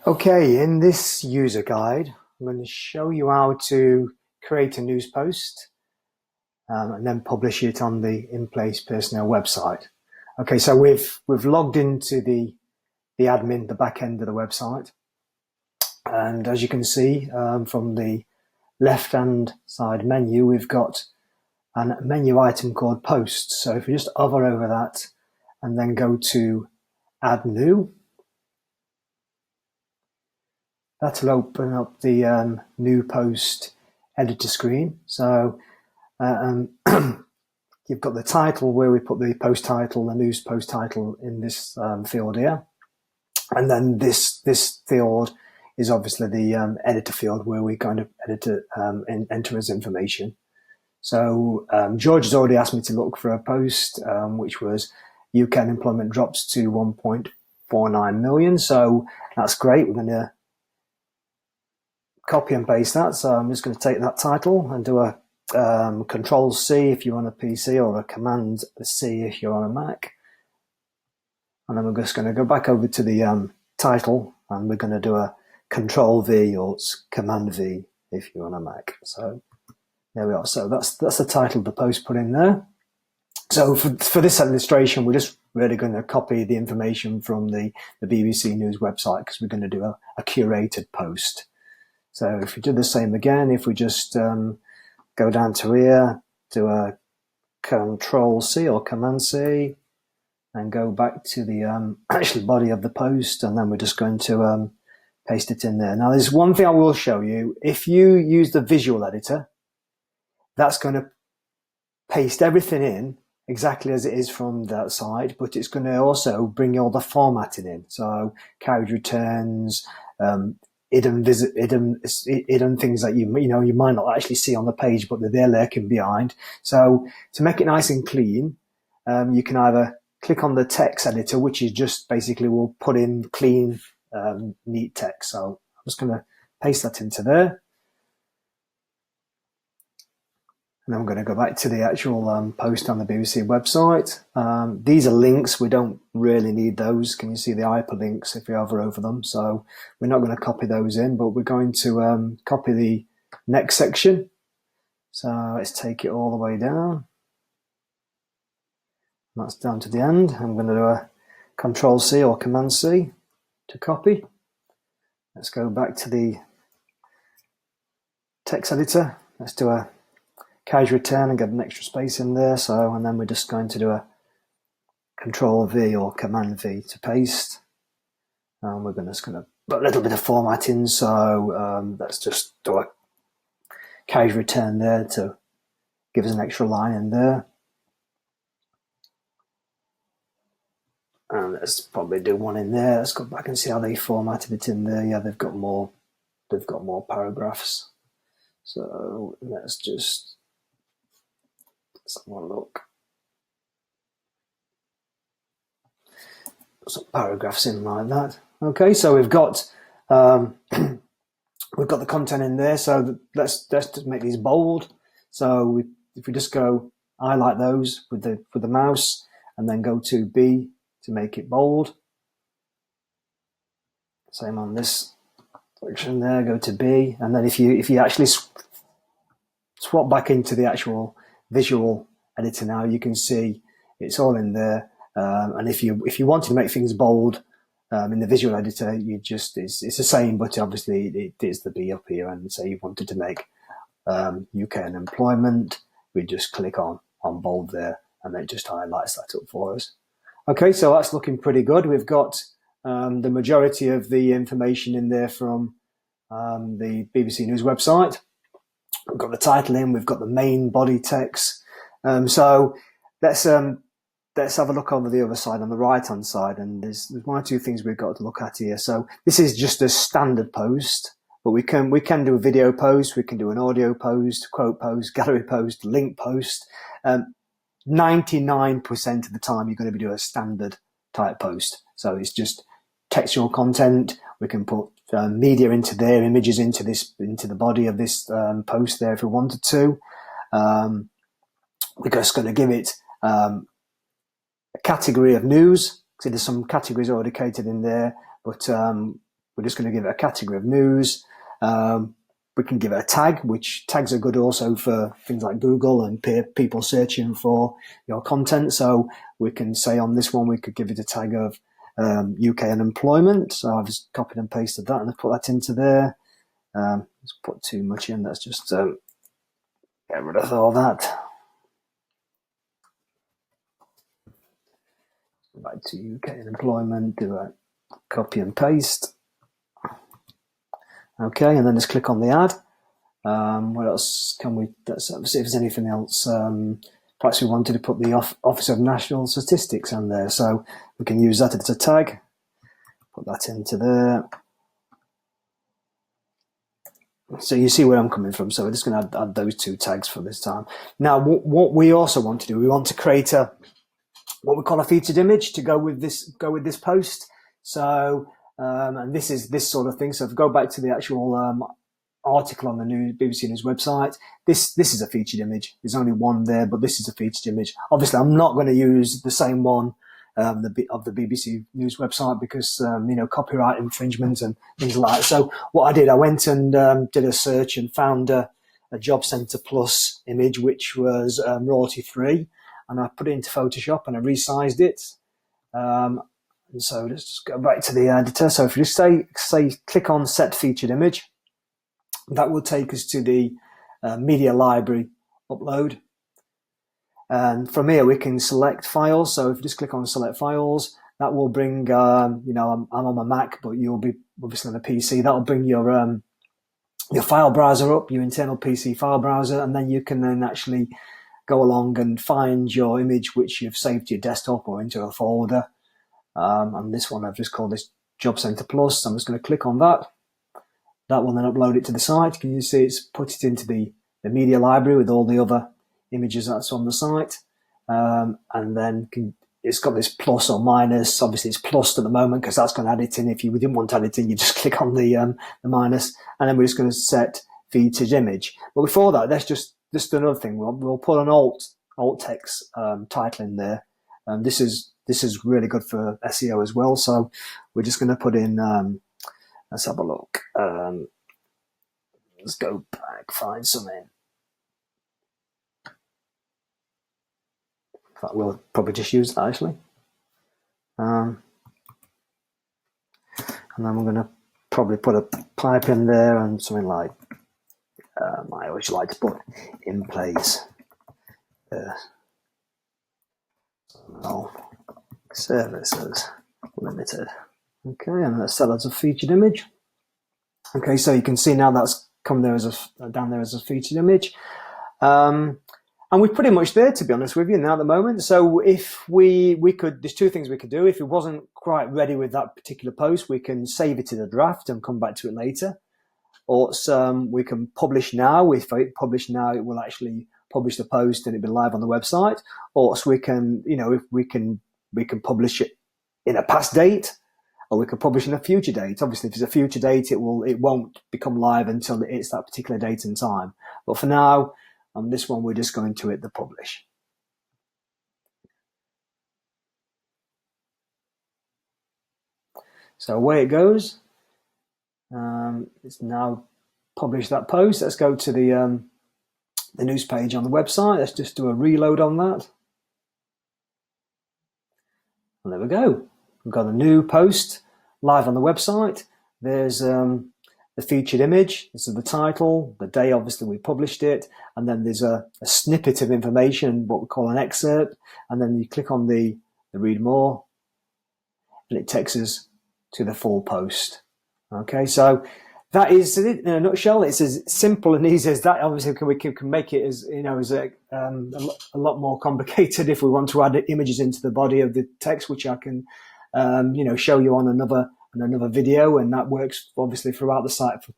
Okay, in this user guide, I'm going to show you how to create a news post and then publish it on the Inplace Personnel website. Okay, so we've logged into the admin, the back end of the website, and as you can see from the left-hand side menu, we've got a menu item called Posts. So if you just hover over that and then go to Add New, that'll open up the new post editor screen. So you've got the title where we put the post title, the news post title in this field here. And then this field is obviously the editor field where we're going to edit it and enter as information. So George has already asked me to look for a post which was UK unemployment drops to 1.49 million. So that's great. We're going to copy and paste that. So I'm just going to take that title and do a Control C if you're on a PC or a Command C if you're on a Mac. And then we're just going to go back over to the title and we're going to do a Control V or Command V if you're on a Mac. So there we are. So that's the title of the post put in there. So for this illustration, we're just really going to copy the information from the BBC News website because we're going to do a curated post. So if we do the same again, if we just go down to here, do a Control C or Command C, and go back to the actual body of the post, and then we're just going to paste it in there. Now, there's one thing I will show you. If you use the visual editor, that's going to paste everything in exactly as it is from that side, but it's going to also bring all the formatting in. So carriage returns, hidden things that you might not actually see on the page, but they're there lurking behind. So to make it nice and clean, you can either click on the text editor, which is just basically will put in clean, neat text. So I'm just going to paste that into there. And then I'm going to go back to the actual post on the BBC website. These are links. We don't really need those. Can you see the hyperlinks if you hover over them? So we're not going to copy those in, but we're going to copy the next section. So let's take it all the way down. That's down to the end. I'm going to do a Control C or Command C to copy. Let's go back to the text editor. Let's do a carriage return and get an extra space in there. So, and then we're just going to do a Control V or Command V to paste. And we're just going to put a little bit of formatting. So let's just do a carriage return there to give us an extra line in there. And let's probably do one in there. Let's go back and see how they formatted it in there. Yeah, they've got more paragraphs. So let's have a look. Some paragraphs in like that. Okay, so we've got the content in there. So let's just make these bold. So if we just go highlight those with the mouse and then go to B to make it bold. Same on this section there. Go to B, and then if you actually swap back into the actual visual editor now, you can see it's all in there. And if you wanted to make things bold in the visual editor, it's the same, but obviously it is the B up here. And say you wanted to make UK unemployment, we just click on bold there, and it just highlights that up for us. Okay, so that's looking pretty good. We've got the majority of the information in there from the BBC News website. We've got the title in, we've got the main body text. So let's have a look over the other side, on the right-hand side, and there's one or two things we've got to look at here. So this is just a standard post, but we can do a video post, we can do an audio post, quote post, gallery post, link post. 99% of the time you're going to be doing a standard type post. So it's just textual content. We can put media into there, images into the body of this post there if we wanted to. We're just going to give it a category of news. So there's some categories already catered in there, but we're just going to give it a category of news. We can give it a tag, which tags are good also for things like Google and people searching for your content. So we can say on this one, we could give it a tag of UK unemployment. So I've just copied and pasted that and I've put that into there. Let's put too much in. Let's just get rid of all that. Go back to UK unemployment, do a copy and paste. Okay, and then just click on the ad. What else can we, let's see if there's anything else. Perhaps we wanted to put the Office of National Statistics on there. So we can use that as a tag. Put that into there. So you see where I'm coming from. So we're just going to add those two tags for this time. Now, what we also want to do, we want to create what we call a featured image to go with this post. So, and this is this sort of thing. So if we go back to the actual article on the BBC News website, this is a featured image. There's only one there, but this is a featured image. Obviously, I'm not going to use the same one of the BBC News website because copyright infringement and things like that. So what I did, I went and did a search and found a Job Centre Plus image which was royalty free, and I put it into Photoshop and I resized it. And so let's just go back to the editor. So if you just say click on Set Featured Image, that will take us to the media library upload. And from here we can select files. So if you just click on Select Files, that will bring, I'm on my Mac, but you'll be obviously on a PC. That'll bring your file browser up, your internal PC file browser, and then you can then actually go along and find your image which you've saved to your desktop or into a folder. And this one I've just called this Job Centre Plus. So I'm just going to click on that. That will then upload it to the site. Can you see it's put it into the media library with all the other images that's on the site. And then it's got this plus or minus. Obviously it's plus at the moment because that's going to add it in. If you didn't want to add it in, you just click on the minus, and then we're just going to set featured image. But before that, that's just another thing. We'll put an alt text title in there. This is really good for SEO as well. So we're just going to put in, let's have a look. Let's go back, find something. In fact, we'll probably just use that actually. And then we're going to probably put a pipe in there and something like, I always like to put Inplace Personnel Services Limited. Okay, and let's set that as a featured image. Okay, so you can see now that's come there down there as a featured image. And we're pretty much there, to be honest with you, now at the moment. So if we could, there's two things we could do. If it wasn't quite ready with that particular post, we can save it in a draft and come back to it later. Or we can publish now. If I publish now, it will actually publish the post and it'll be live on the website. Or so we can, if we can publish it in a past date, or we can publish in a future date. Obviously, if it's a future date, it won't become live until it's that particular date and time. But for now, on this one, we're just going to hit the publish. So away it goes. It's now published that post. Let's go to the news page on the website. Let's just do a reload on that. And there we go. We've got a new post live on the website. There's the featured image. This is the title, the day obviously we published it, and then there's a snippet of information, what we call an excerpt, and then you click on the read more, and it takes us to the full post. Okay, so that is it in a nutshell. It's as simple and easy as that. Obviously, we can make it as a lot more complicated if we want to add images into the body of the text, which I can show you on another video, and that works obviously throughout the site